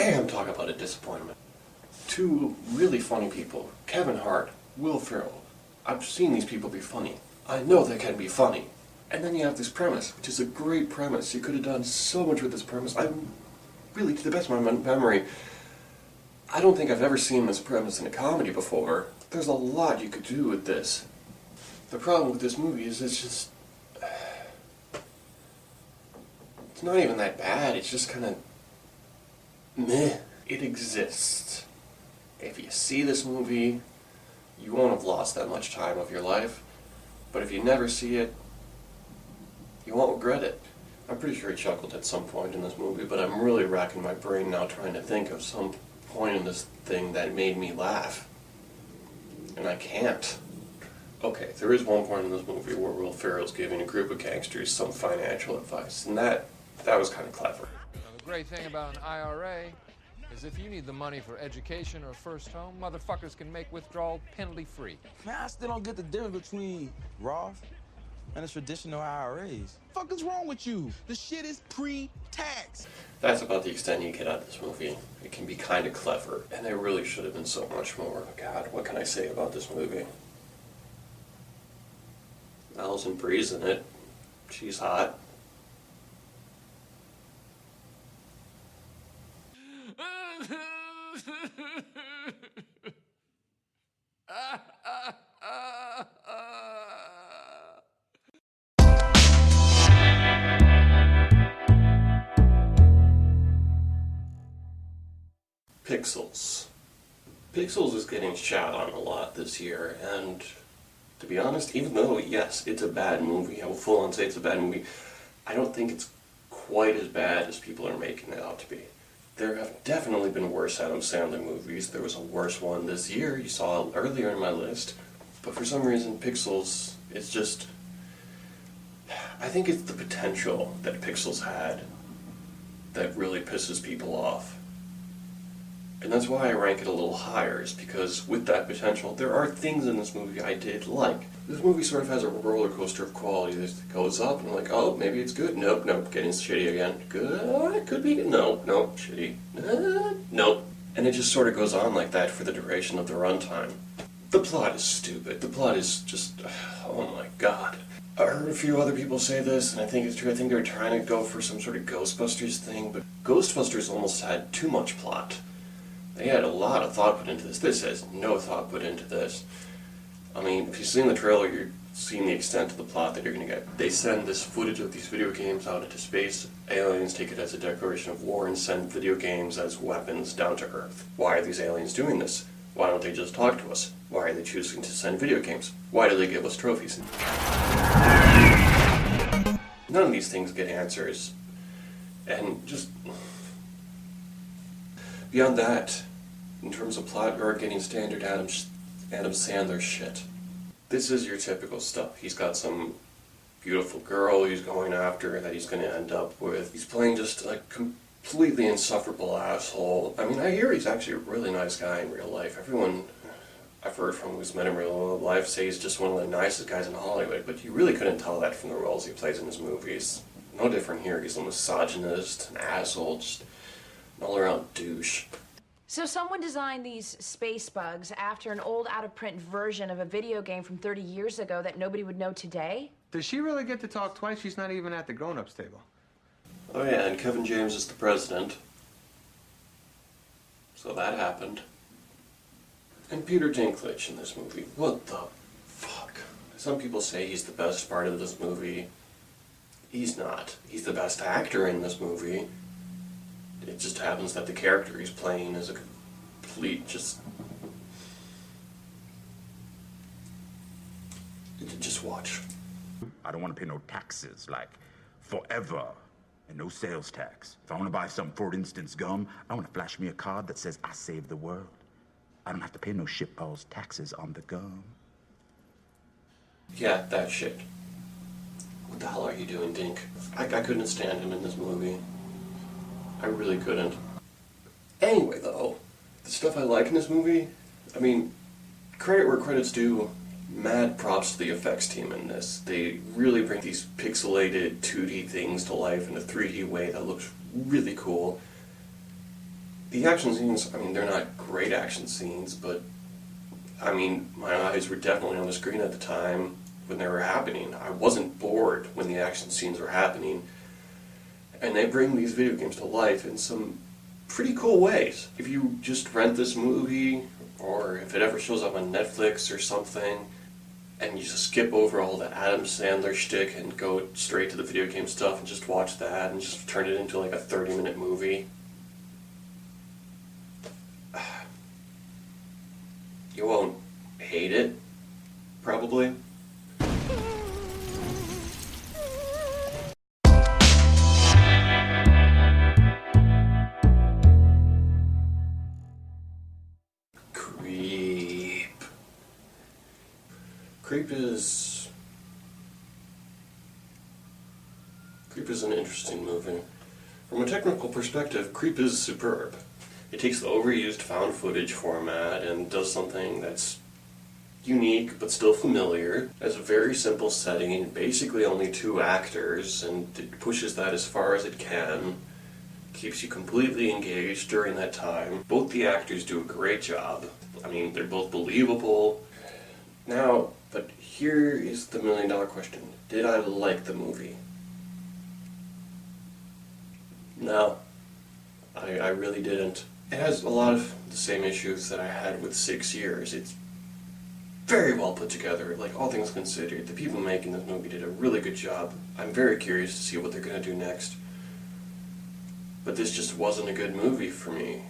Damn, talk about a disappointment. Two really funny people, Kevin Hart, Will Ferrell. I've seen these people be funny. I know they can be funny. And then you have this premise, which is a great premise. You could have done so much with this premise. I'm really, to the best of my memory, I don't think I've ever seen this premise in a comedy before. There's a lot you could do with this. The problem with this movie is it's just... It's not even that bad, it's just kind of... meh. It exists. If you see this movie, you won't have lost that much time of your life. But if you never see it, you won't regret it. I'm pretty sure he chuckled at some point in this movie, but I'm really racking my brain now trying to think of some point in this thing that made me laugh. And I can't. Okay, there is one point in this movie where Will Ferrell's giving a group of gangsters some financial advice, and that was kind of clever. Now, the great thing about an IRA is if you need the money for education or first home, motherfuckers can make withdrawal penalty-free. Man, I still don't get the difference between Roth and the traditional IRAs. What the fuck is wrong with you? The shit is pre-tax. That's about the extent you get out of this movie. It can be kind of clever, and there really should have been so much more. God, what can I say about this movie? Alison Brie's in it. She's hot. Pixels. Pixels is getting shot on a lot this year, and to be honest, even though, yes, it's a bad movie, I will full on say it's a bad movie, I don't think it's quite as bad as people are making it out to be. There have definitely been worse Adam Sandler movies. There was a worse one this year, you saw it earlier in my list, but for some reason Pixels, it's just... I think it's the potential that Pixels had that really pisses people off. And that's why I rank it a little higher, is because with that potential, there are things in this movie I did like. This movie sort of has a roller coaster of quality that goes up, and I'm like, oh, maybe it's good. Nope, nope, getting shitty again. Good, it could be good. Nope, nope, shitty. Nope. And it just sort of goes on like that for the duration of the runtime. The plot is stupid. The plot is just, oh my god. I heard a few other people say this, and I think it's true. I think they were trying to go for some sort of Ghostbusters thing, but Ghostbusters almost had too much plot. They had a lot of thought put into this. This has no thought put into this. I mean, if you've seen the trailer, you're seeing the extent of the plot that you're going to get. They send this footage of these video games out into space. Aliens take it as a declaration of war and send video games as weapons down to Earth. Why are these aliens doing this? Why don't they just talk to us? Why are they choosing to send video games? Why do they give us trophies? None of these things get answers. And just... beyond that, in terms of plot, you're getting standard Adam Sandler shit. This is your typical stuff. He's got some beautiful girl he's going after that he's going to end up with. He's playing just a completely insufferable asshole. I mean, I hear he's actually a really nice guy in real life. Everyone I've heard from who's met him in real life say he's just one of the nicest guys in Hollywood, but you really couldn't tell that from the roles he plays in his movies. No different here. He's a misogynist, an asshole, just an all-around douche. So someone designed these space bugs after an old out-of-print version of a video game from 30 years ago that nobody would know today? Does she really get to talk twice? She's not even at the grown-ups table. Oh yeah, and Kevin James is the president. So that happened. And Peter Dinklage in this movie. What the fuck? Some people say he's the best part of this movie. He's not. He's the best actor in this movie. It just happens that the character he's playing is a complete just watch. I don't want to pay no taxes, like forever, and no sales tax. If I want to buy some, for instance, gum, I want to flash me a card that says I saved the world. I don't have to pay no shitballs taxes on the gum. Yeah, that shit. What the hell are you doing, Dink? I couldn't stand him in this movie. I really couldn't. Anyway, though, the stuff I like in this movie, I mean, credit where credit's due, mad props to the effects team in this. They really bring these pixelated 2D things to life in a 3D way that looks really cool. The action scenes, I mean, they're not great action scenes, but I mean, my eyes were definitely on the screen at the time when they were happening. I wasn't bored when the action scenes were happening. And they bring these video games to life in some pretty cool ways. If you just rent this movie, or if it ever shows up on Netflix or something, and you just skip over all the Adam Sandler shtick and go straight to the video game stuff and just watch that and just turn it into like a 30-minute movie, you won't hate it, probably. Creep is an interesting movie. From a technical perspective, Creep is superb. It takes the overused found footage format and does something that's unique but still familiar. It has a very simple setting, basically only 2 actors, and it pushes that as far as it can. Keeps you completely engaged during that time. Both the actors do a great job. I mean, they're both believable. Now, but here is the $1 million question. Did I like the movie? No. I really didn't. It has a lot of the same issues that I had with 6 Years. It's very well put together, like all things considered. The people making this movie did a really good job. I'm very curious to see what they're going to do next. But this just wasn't a good movie for me.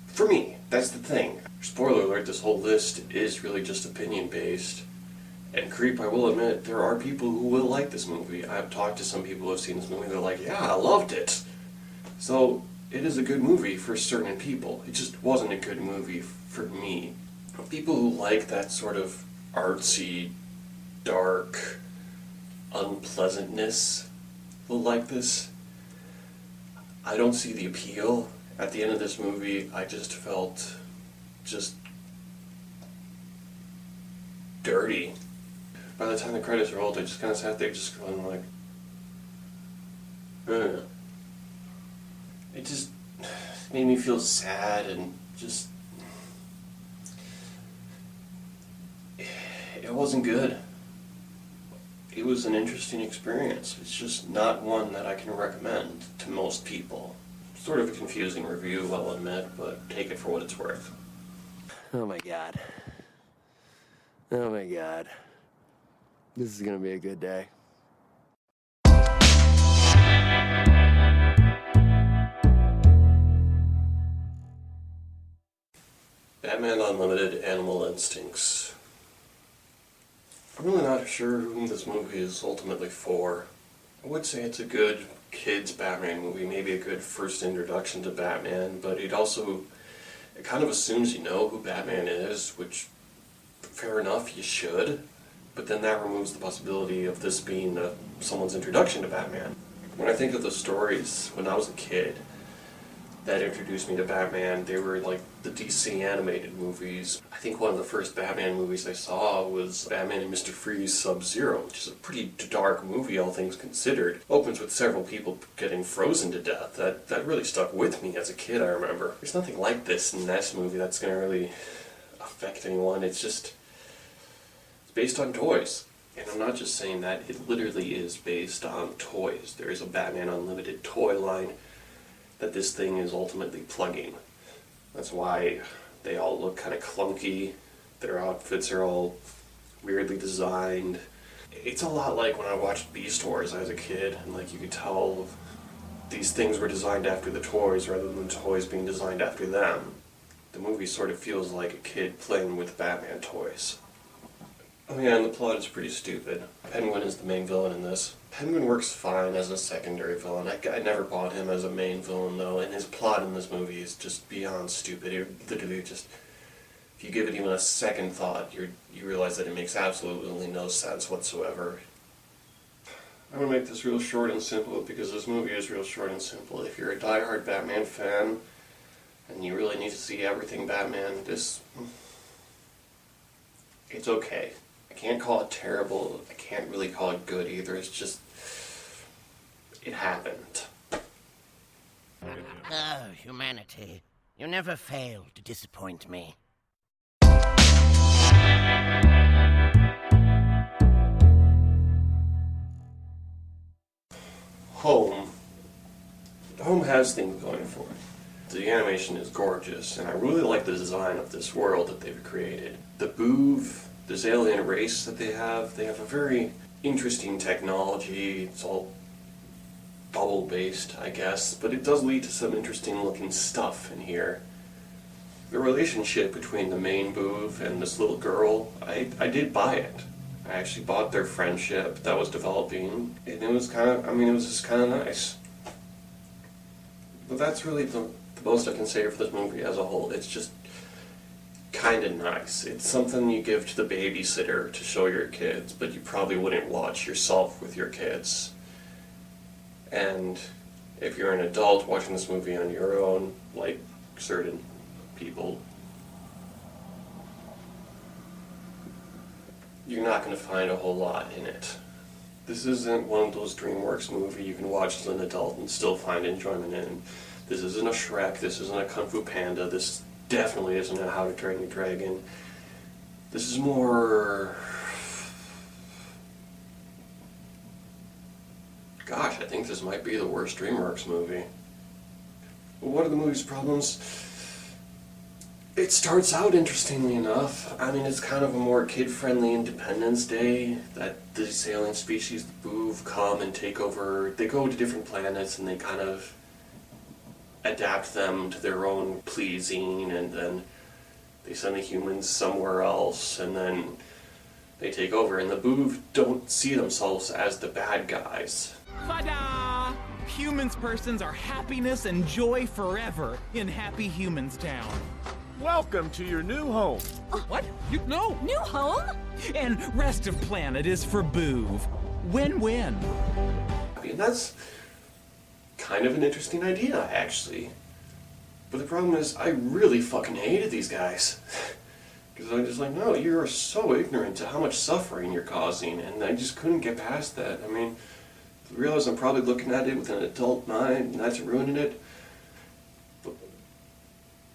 For me, that's the thing. Spoiler alert, this whole list is really just opinion-based. And Creep, I will admit, there are people who will like this movie. I've talked to some people who have seen this movie, they're like, yeah, I loved it. So, it is a good movie for certain people. It just wasn't a good movie for me. People who like that sort of artsy, dark unpleasantness will like this. I don't see the appeal. At the end of this movie, I just felt dirty. By the time the credits rolled, I just kind of sat there just going like, It just made me feel sad and just, it wasn't good. It was an interesting experience. It's just not one that I can recommend to most people. Sort of a confusing review, I'll admit, but take it for what it's worth. Oh my god. Oh my god. This is gonna be a good day. Batman Unlimited Animal Instincts. I'm really not sure whom this movie is ultimately for. I would say it's a good kids Batman movie, maybe a good first introduction to Batman, but it kind of assumes you know who Batman is, which, fair enough, you should, but then that removes the possibility of this being someone's introduction to Batman. When I think of the stories when I was a kid that introduced me to Batman, they were like the DC animated movies. I think one of the first Batman movies I saw was Batman and Mr. Freeze Sub-Zero, which is a pretty dark movie, all things considered. Opens with several people getting frozen to death. That really stuck with me as a kid, I remember. There's nothing like this in this movie that's going to really affect anyone. It's based on toys. And I'm not just saying that, it literally is based on toys. There is a Batman Unlimited toy line that this thing is ultimately plugging. That's why they all look kind of clunky. Their outfits are all weirdly designed. It's a lot like when I watched Beast Wars as a kid, and like you could tell these things were designed after the toys rather than the toys being designed after them. The movie sort of feels like a kid playing with Batman toys. Oh yeah, and the plot is pretty stupid. Penguin is the main villain in this. Penguin works fine as a secondary villain. I never bought him as a main villain though, and his plot in this movie is just beyond stupid. It literally just, if you give it even a second thought, you realize that it makes absolutely no sense whatsoever. I'm gonna make this real short and simple because this movie is real short and simple. If you're a diehard Batman fan, and you really need to see everything Batman, it's okay. I can't call it terrible, I can't really call it good either, it's just, it happened. Oh, humanity. You never fail to disappoint me. Home. Home has things going for it. The animation is gorgeous, and I really like the design of this world that they've created. The Boov, this alien race that they have a very interesting technology. It's all bubble-based, I guess, but it does lead to some interesting looking stuff in here. The relationship between the main Boov and this little girl, I did buy it. I actually bought their friendship that was developing, and it was it was just kind of nice. But that's really the most I can say for this movie as a whole. It's just kind of nice. It's something you give to the babysitter to show your kids, but you probably wouldn't watch yourself with your kids. And if you're an adult watching this movie on your own, like certain people, you're not going to find a whole lot in it. This isn't one of those DreamWorks movies you can watch as an adult and still find enjoyment in. This isn't a Shrek, this isn't a Kung Fu Panda, this definitely isn't a How to Train Your Dragon. This is more... Gosh, I think this might be the worst DreamWorks movie. What are the movie's problems? It starts out interestingly enough. I mean, it's kind of a more kid-friendly Independence Day, that these alien species, the Boov, come and take over. They go to different planets and they kind of adapt them to their own pleasing, and then they send the humans somewhere else, and then they take over. And the Boov don't see themselves as the bad guys. Ta-da! Humans persons are happiness and joy forever in Happy Humans Town. Welcome to your new home. What? No! New home? And rest of planet is for Boov. Win-win. And that's kind of an interesting idea, actually. But the problem is, I really fucking hated these guys. Because I'm just like, no, you're so ignorant to how much suffering you're causing, and I just couldn't get past that. I mean, I realize I'm probably looking at it with an adult mind, and that's ruining it.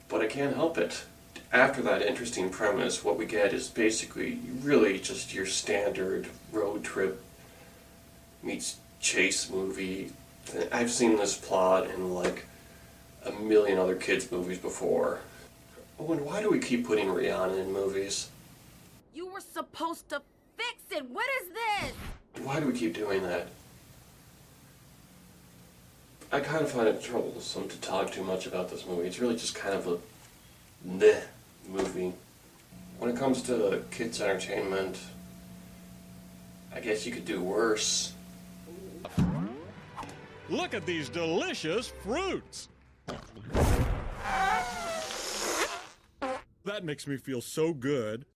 But I can't help it. After that interesting premise, what we get is basically really just your standard road trip meets chase movie. I've seen this plot in like a million other kids' movies before. Oh, and why do we keep putting Rihanna in movies? You were supposed to fix it. What is this? Why do we keep doing that? I kind of find it troublesome to talk too much about this movie. It's really just kind of a meh movie. When it comes to kids' entertainment, I guess you could do worse. Look at these delicious fruits. That makes me feel so good.